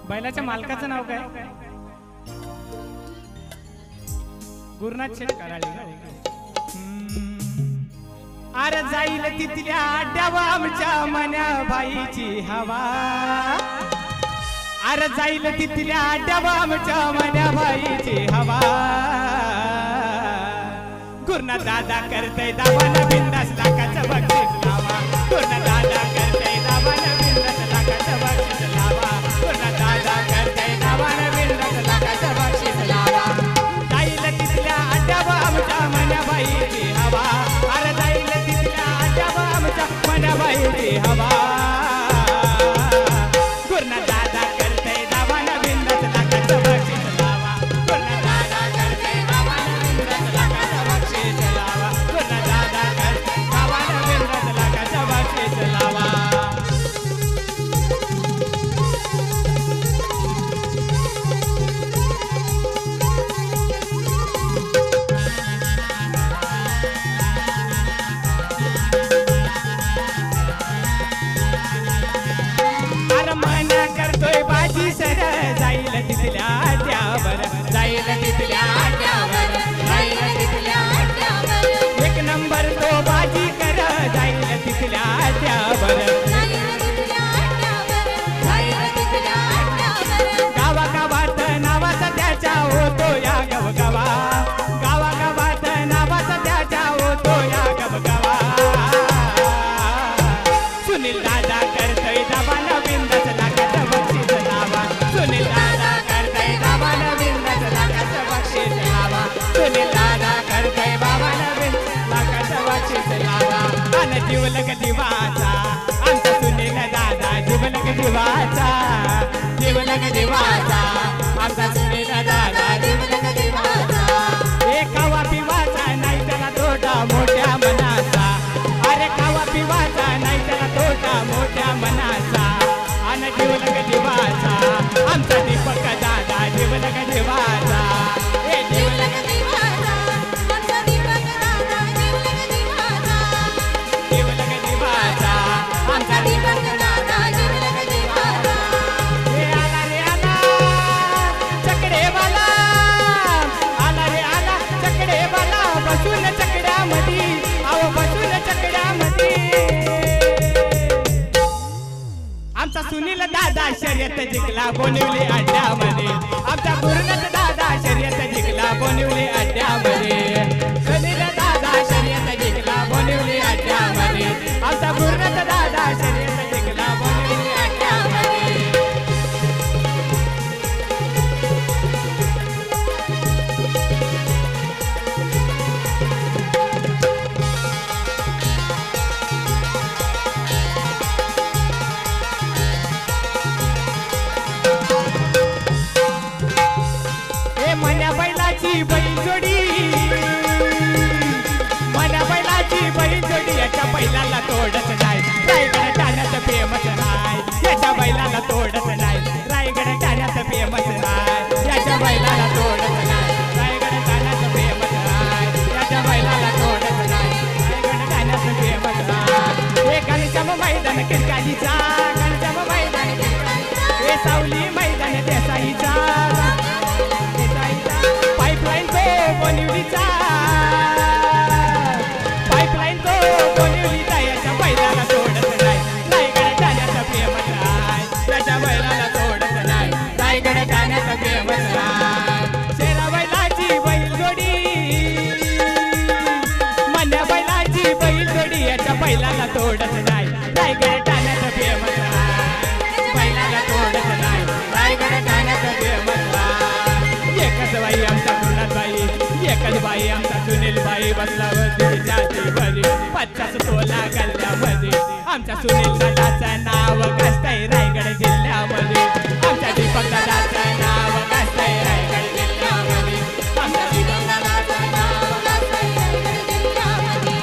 बैलाच्या मालकाचं नाव काय? गुरुनाथ शेठ कराळे. अरे जाईल तिथल्या अड्ड्यावर आमच्या मन्या बाईची हवा. अरे जाईल तिथल्या अड्ड्यावर आमच्या मन्या बाईची हवा. गुरुनाथ दादा करतय दावान बिंदास लाखाचं बक्षीस लावा. गुरुनाथ दादा करतय दावान बिंदास लाखाचं बक्षीस लावा. गुरुनाथ दादा करतय दावान बिंदास लाखाचं बक्षीस लावा. जाईल तिथल्या अड्ड्यावर आमच्या मन्या बाईची हवा. अरे जाईल तिथल्या अड्ड्यावर आमच्या मन्या बाईची हवा. गुरुनाथ दादा करतय दावान बिंदास लाखाचं बक्षीस लावा. गुरुनाथ दादा करतय दावान बिंदास लाखाचं बक्षीस लावा. गुरुनाथ दादा करतय दावान बिंदास लाखाचं बक्षीस लावा. जाईल तिथल्या अड्ड्यावर. जाईल तिथल्या अड्ड्यावर. जाईल तिथल्या अड्ड्यावर. एक नंबर तो बाजी कर. जाईल तिथल्या अड्ड्यावर. गावागावात नावाचा त्याच्या होतो या गवगवा. गावागावात नावाचा त्याच्या होतो या गवगवा. सुनील दादा करतोय दाबान बिंदास लाखाचं बक्षीस लावा. सुनील दादा करतोय दाबान बिंदास लाखाचं बक्षीस लावा. सुनील दादा करतोय बाबान बिंदास लाखाचं बक्षीस लावा. अन जीवलग दिवाचा आमचा सुनील दादा. जीवलग दिवाचा. जीवलग दिवाचा आमचा सुनील दादा. जीवलग दिवाचा. एकावा पिवाचा नाही त्याला तोटा मोठ्या मनाचा. अरे खावा पिवाचा नाही त्याला तोटा मोठ्या मनाचा. अन जीवलग दिवाचा आमचा दीपक दादा. जीवलग दिवाचा. हे जीवलग दिवाचा आमचा दीपक दादा. जीवलग दिवाचा. जीवलग दिवाचा आमचा दीपक दादा. जीवलग दिवाचा. हे आला रे आला चकडेवाला. आला रे आला चकडेवाला. बसून चकड्यामध्ये. अहो बसून चकड्यामध्ये. आमचा सुनील दादा शर्यत जिंकला बोनिवली अड्ड्यामध्ये. आमचा गुरुनाथ दादा शर्यत जिंकला बोनिवली अड्ड्यामध्ये. सुनील दादा शर्यत जिंकला बोनिवली अड्ड्यामध्ये. आमचा गुरुनाथ दादा शर्यत जिंकला बोनिवली अड्ड्यामध्ये. मन्या बैलाची बैलजोडी. मन्या बैलाची बैलजोडी. याच्या बैलाला तोडत नाही. रायगड ठाण्यात फेमस नाही. याच्या बैलाला तोडत नाही. रायगड ठाण्यात फेमस नाही. याच्या बैलाला तोडत नाही. रायगड ठाण्यात फेमस नाही. याच्या बैलाला तोडत नाही. रायगड ठाण्यात फेमस नाही. हे घनश्याम मैदान किरकालीचा. घनश्याम मैदान किरकालीचा. हे सावली मैदान देसाईचा. पाईपलाईन तो बोनिवलीचा. पाईपलाईन तो बोनिवलीचा. याच्या बैलाला तोडत नाही. रायगड ठाण्याचा फेमस नाही. याच्या बैलाला तोडत नाही. रायगड ठाण्याचा फेमस नाही. शेरा बैलाची बैलजोडी. मन्या बैलाची बैलजोडी. याच्या बैलाला तोडत नाही. रायगड ठाण्याचा फेमस नाही. बैलाला तोडत नाही. रायगड ठाण्याचा फेमस नाही. एकच बाई आमचा गुरुनाथ बाई. एकच बाई आमचा सुनील बाई. बसला वरती भरी 50 तोला गल्ल्यामध्ये. आमच्या सुनील दादाचं नाव गाजतंय रायगड जिल्ह्यामध्ये. आमच्या दीपक दादाचं नाव गाजतंय रायगड जिल्ह्यामध्ये. आमच्या दीपक दादाचं नाव गाजतंय रायगड जिल्ह्यामध्ये.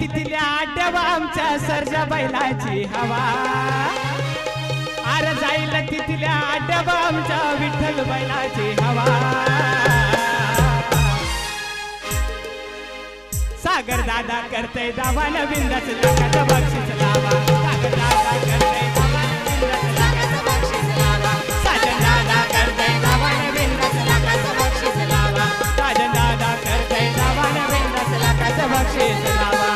तिथल्या आड्यावर आमच्या सर्जा बैलाची हवा. अड्ड्यावर आमच्या विठ्ठल बैलाची हवा सागर दादा करतय दावा बिंदास लाखाचं बक्षीस लावा सागर दादा करतय दावा बिंदास लाखाचं बक्षीस लावा साजन दादा करतय दावा बिंदास लाखाचं बक्षीस लावा साजन दादा करतय दावा बिंदास लाखाचं बक्षीस लावा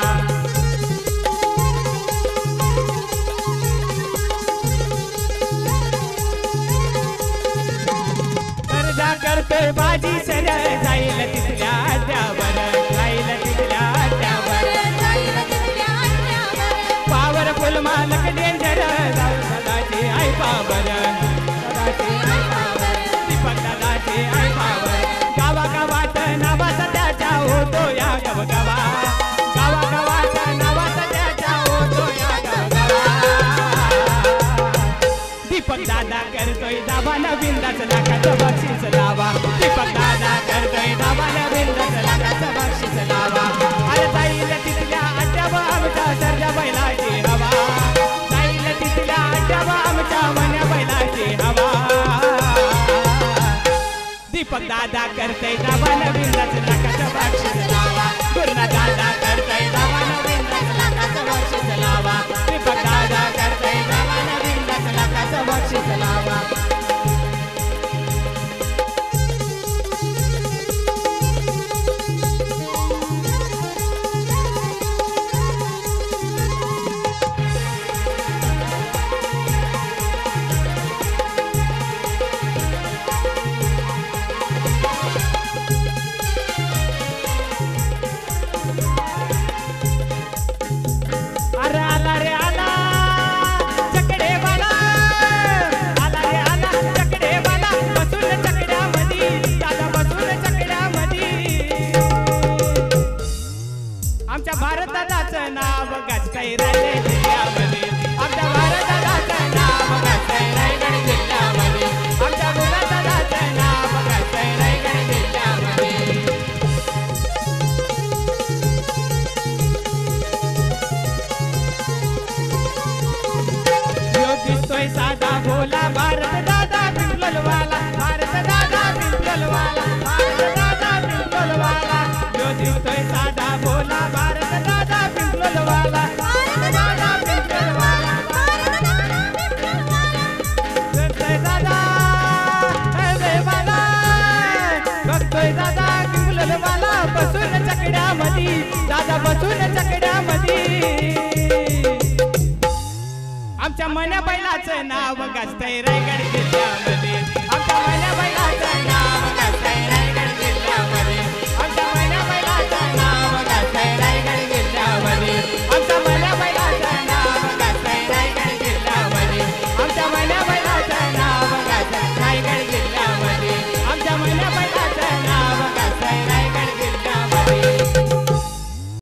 कर्जा करतोय बाजी सरळ जाईल तिथल्या अड्ड्यावर जाईल तिथल्या अड्ड्यावर पावरफुल मालक डेंजर जाऊ सदाची आई पावर दीपक दादाची आई पावर गावागावात नावाचा त्याच्या होतो या गवगवा गावागावात नावाचा त्याच्या होतो या गवगवा दीपक दादा करतोय दावा बिंदास लाखाचं बक्षीस लावा दीपक दादा करतोय दावा बिंदास लाखाचं बक्षीस लावा अरे जाईल तिथल्या अड्ड्यावर आमच्या सर्जा बैलाची हवा जाईल तिथल्या अड्ड्यावर आमच्या मन्या बैलाची हवा दीपक दादा करतोय दावा बिंदास लाखाचं बक्षीस लावा गुरुना दादा करतोय दावा बिंदास लाखाचं बक्षीस लावा दीपक दादा करतोय दावा बिंदास लाखाचं बक्षीस लावा भारताचं नाव गाजतंय रायगड जिल्ह्यामध्ये आमच्या भारताचं नाव गाजतंय रायगड जिल्ह्यामध्ये आमच्या भारताचं नाव गाजतंय रायगड जिल्ह्यामध्ये यो दिसतोय साधा भोला भारत दादा पिंपलवाला भारत दादा पिंपलवाला भारत दादा पिंपलवाला यो दिसतोय साधा भोला भारत दादा पिंपलवाला भारत दादा पिंपलवाला करतोय दादा देवाला बघतोय दादा पिंपलवाला बसून चकड्यामध्ये दादा बसून चकड्यामध्ये आमच्या मन्या बैलाचं नाव गाजतंय रायगड जिल्ह्यामध्ये आमच्या मन्या बैलाचं नाव